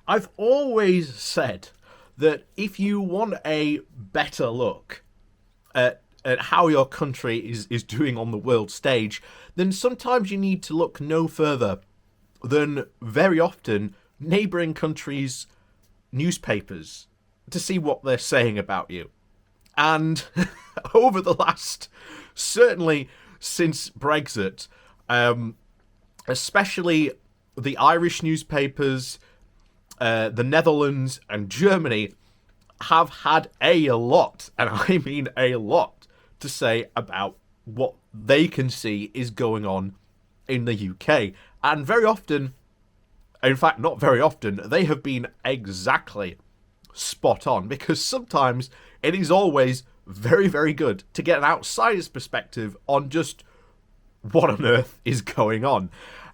I've always said that if you want a better look at how your country is doing on the world stage, then sometimes you need to look no further than very often neighbouring countries' newspapers to see what they're saying about you. And over the last, certainly since Brexit, especially the Irish newspapers, the Netherlands and Germany have had a lot, and I mean a lot, to say about what they can see is going on in the UK. And very often, in fact, not very often, they have been exactly spot on, because sometimes it is always very, very good to get an outsider's perspective on just what on earth is going on.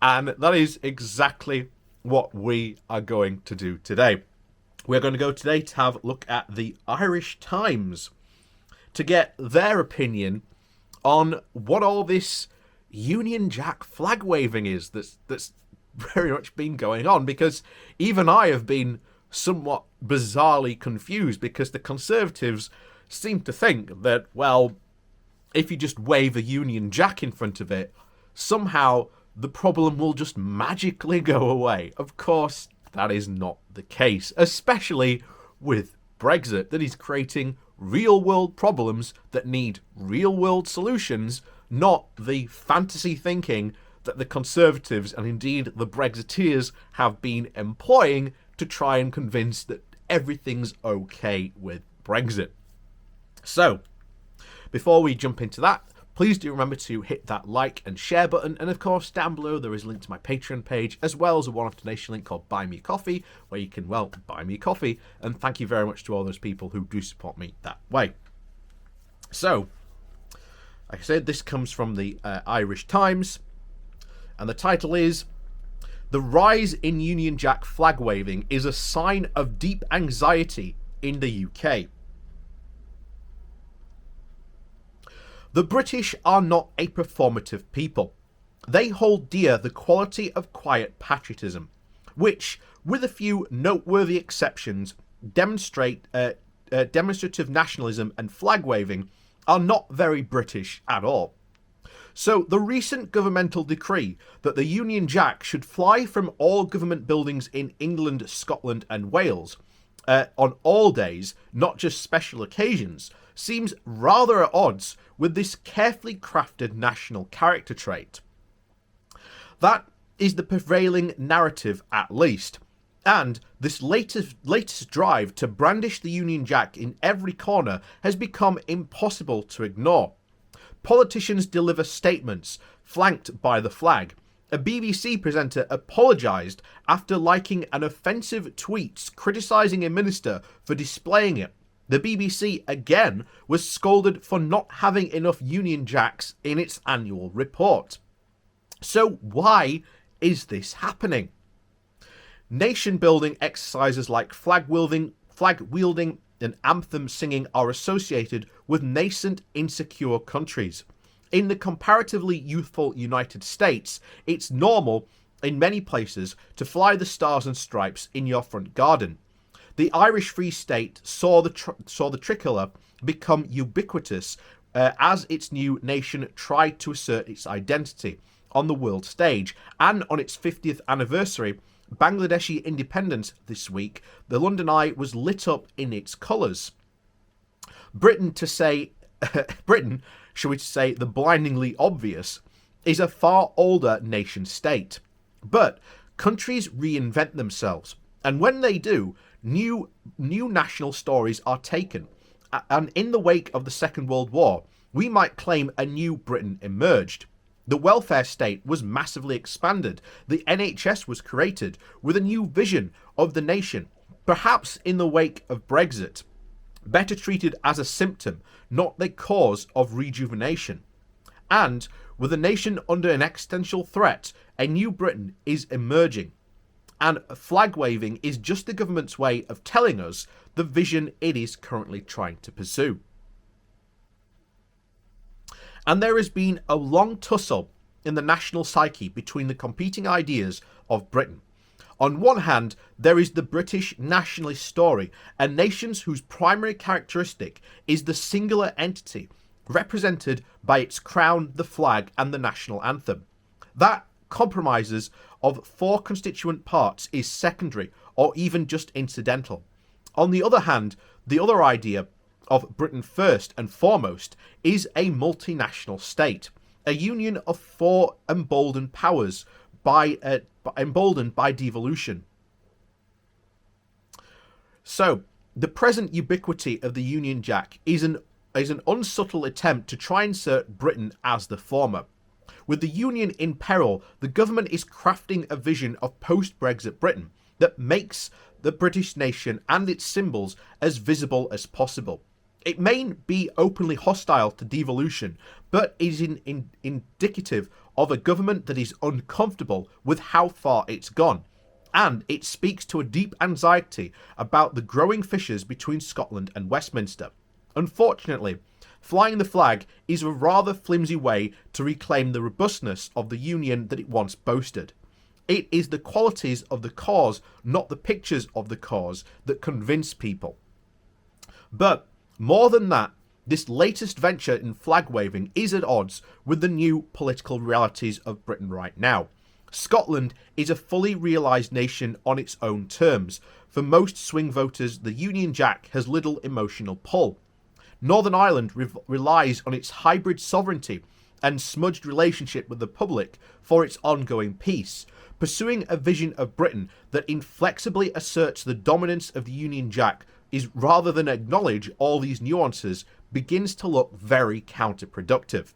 And that is exactly what we are going to do today. We're going to go today to have a look at the Irish Times to get their opinion on what all this Union Jack flag waving is that's very much been going on, because even I have been somewhat bizarrely confused, because the Conservatives seem to think that, well, if you just wave a Union Jack in front of it, somehow the problem will just magically go away. Of course, that is not the case, especially with Brexit, that is creating real-world problems that need real-world solutions, not the fantasy thinking that the Conservatives and indeed the Brexiteers have been employing to try and convince that everything's okay with Brexit. So, before we jump into that, please do remember to hit that like and share button, and of course down below there is a link to my Patreon page, as well as a one-off donation link called Buy Me a Coffee, where you can, well, buy me a coffee, and thank you very much to all those people who do support me that way. So, like I said, this comes from the Irish Times, and the title is, "The rise in Union Jack flag waving is a sign of deep anxiety in the UK." The British are not a performative people. They hold dear the quality of quiet patriotism, which, with a few noteworthy exceptions, demonstrative nationalism and flag waving are not very British at all. So the recent governmental decree that the Union Jack should fly from all government buildings in England, Scotland and Wales on all days, not just special occasions, seems rather at odds with this carefully crafted national character trait. That is the prevailing narrative, at least, and this latest drive to brandish the Union Jack in every corner has become impossible to ignore. Politicians deliver statements flanked by the flag. A BBC presenter apologised after liking an offensive tweet criticising a minister for displaying it. The BBC, again, was scolded for not having enough Union Jacks in its annual report. So why is this happening? Nation-building exercises like flag wielding, and anthem singing are associated with nascent, insecure countries. In the comparatively youthful United States, it's normal in many places to fly the stars and stripes in your front garden. The Irish Free State saw the tricolour become ubiquitous as its new nation tried to assert its identity on the world stage, and on its 50th anniversary, Bangladeshi independence this week, the London Eye was lit up in its colours. Britain, shall we say, the blindingly obvious, is a far older nation state. But countries reinvent themselves, and when they do, new national stories are taken. And in the wake of the Second World War, we might claim a new Britain emerged. The welfare state was massively expanded. The NHS was created with a new vision of the nation, perhaps in the wake of Brexit, better treated as a symptom, not the cause of rejuvenation. And with the nation under an existential threat, a new Britain is emerging. And flag waving is just the government's way of telling us the vision it is currently trying to pursue. And there has been a long tussle in the national psyche between the competing ideas of Britain. On one hand, there is the British nationalist story, a nation whose primary characteristic is the singular entity, represented by its crown, the flag, and the national anthem. That compromises of four constituent parts is secondary or even just incidental. On the other hand, the other idea of Britain first and foremost is a multinational state, a union of four emboldened powers emboldened by devolution. So, the present ubiquity of the Union Jack is an unsubtle attempt to try and insert Britain as the former. With the Union in peril, the government is crafting a vision of post-Brexit Britain that makes the British nation and its symbols as visible as possible. It may be openly hostile to devolution, but is indicative of a government that is uncomfortable with how far it's gone. And it speaks to a deep anxiety about the growing fissures between Scotland and Westminster. Unfortunately, flying the flag is a rather flimsy way to reclaim the robustness of the Union that it once boasted. It is the qualities of the cause, not the pictures of the cause, that convince people. But more than that, this latest venture in flag waving is at odds with the new political realities of Britain right now. Scotland is a fully realised nation on its own terms. For most swing voters, the Union Jack has little emotional pull. Northern Ireland relies on its hybrid sovereignty and smudged relationship with the public for its ongoing peace. Pursuing a vision of Britain that inflexibly asserts the dominance of the Union Jack is, rather than acknowledge all these nuances, begins to look very counterproductive.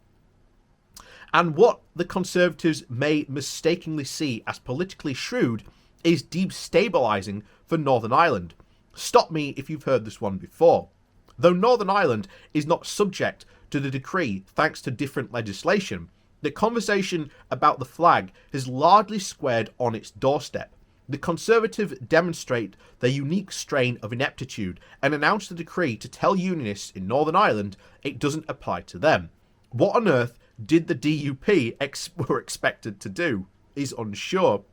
And what the Conservatives may mistakenly see as politically shrewd is destabilising for Northern Ireland. Stop me if you've heard this one before. Though Northern Ireland is not subject to the decree thanks to different legislation, the conversation about the flag has largely squared on its doorstep. The Conservatives demonstrate their unique strain of ineptitude and announce the decree to tell Unionists in Northern Ireland it doesn't apply to them. What on earth did the DUP were expected to do is unsure.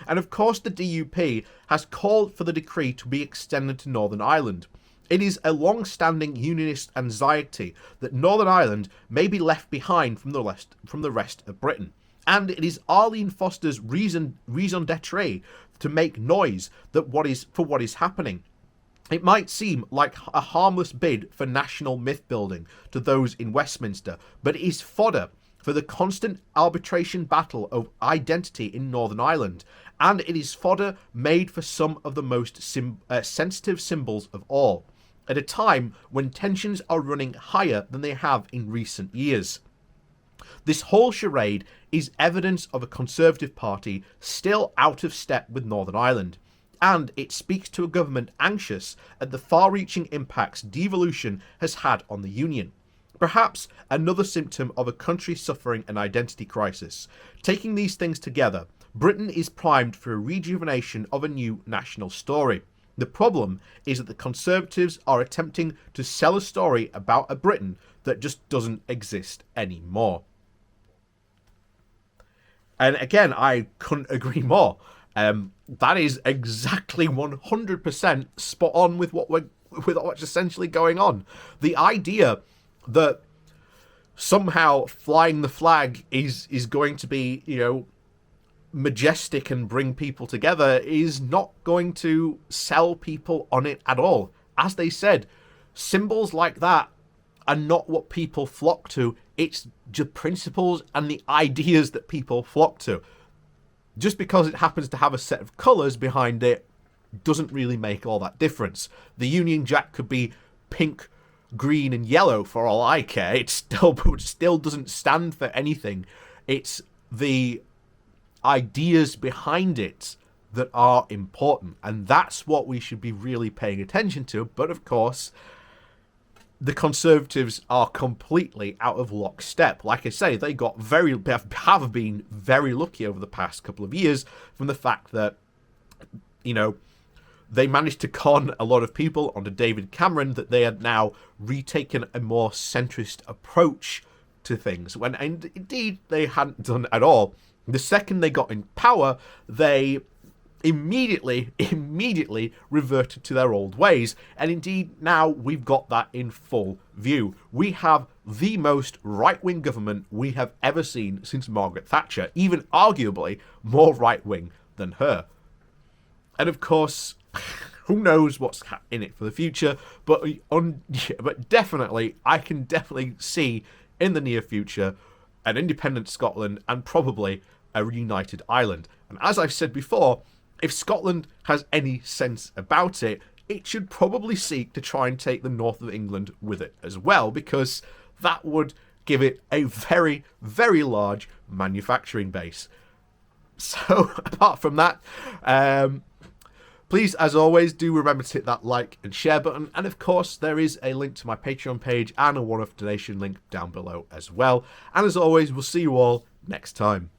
And of course the DUP has called for the decree to be extended to Northern Ireland. It is a long-standing Unionist anxiety that Northern Ireland may be left behind from the rest of Britain. And it is Arlene Foster's raison d'etre to make noise that what is happening. It might seem like a harmless bid for national myth-building to those in Westminster, but it is fodder for the constant arbitration battle of identity in Northern Ireland, and it is fodder made for some of the most sensitive symbols of all, at a time when tensions are running higher than they have in recent years. This whole charade is evidence of a Conservative Party still out of step with Northern Ireland, and it speaks to a government anxious at the far-reaching impacts devolution has had on the Union. Perhaps another symptom of a country suffering an identity crisis. Taking these things together, Britain is primed for a rejuvenation of a new national story. The problem is that the Conservatives are attempting to sell a story about a Britain that just doesn't exist anymore. And again, I couldn't agree more. That is exactly 100% spot on with what's essentially going on. The idea that somehow flying the flag is going to be, majestic and bring people together is not going to sell people on it at all. As they said, symbols like that are not what people flock to. It's the principles and the ideas that people flock to. Just because it happens to have a set of colours behind it doesn't really make all that difference. The Union Jack could be pink, green and yellow for all I care. It still doesn't stand for anything. It's the ideas behind it that are important, and that's what we should be really paying attention to. But of course, the Conservatives are completely out of lockstep. Like I say, they have been very lucky over the past couple of years from the fact that, they managed to con a lot of people onto David Cameron that they had now retaken a more centrist approach to things, when indeed they hadn't done at all. The second they got in power, they immediately reverted to their old ways. And indeed, now we've got that in full view. We have the most right-wing government we have ever seen since Margaret Thatcher, even arguably more right-wing than her. And of course, who knows what's in it for the future, but definitely, I can definitely see in the near future an independent Scotland and probably a reunited Ireland. And as I've said before, if Scotland has any sense about it, it should probably seek to try and take the north of England with it as well, because that would give it a very, very large manufacturing base. So, apart from that, please, as always, do remember to hit that like and share button. And of course, there is a link to my Patreon page and a one-off donation link down below as well. And as always, we'll see you all next time.